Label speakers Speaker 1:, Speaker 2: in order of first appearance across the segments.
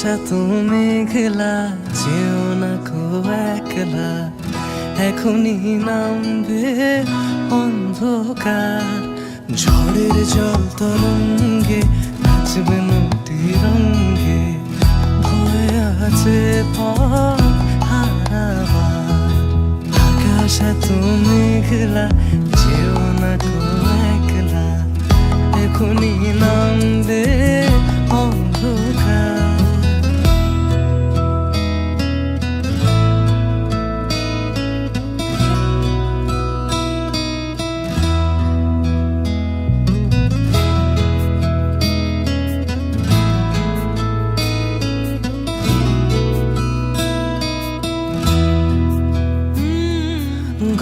Speaker 1: এত মেঘলা, যেও না কো একলা, এখনই নামবে অন্ধকার। ঝড়ের জল তরঙ্গে নাচবে নদী রঙ্গে, ভয় আছে পথ হারাবার। আকাশ এত মেঘলা, যেও না কো একলা, এখনই নামবে অন্ধকার।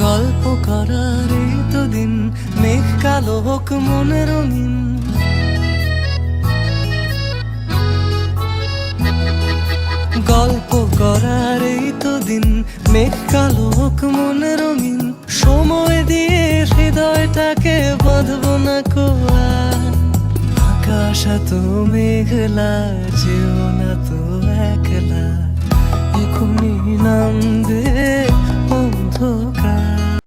Speaker 1: গল্প করার এই তো দিন, মেঘ কালো হোক মনে রঙিন। গল্প করার এই তো দিন, মেঘ কালো হোক মনে রঙিন। সময় দিয়ে হৃদয়টাকে বাঁধবো না কো আর। আকাশ এত মেঘলা, যেও না তো একলা, এখনই নামবে অন্ধকার।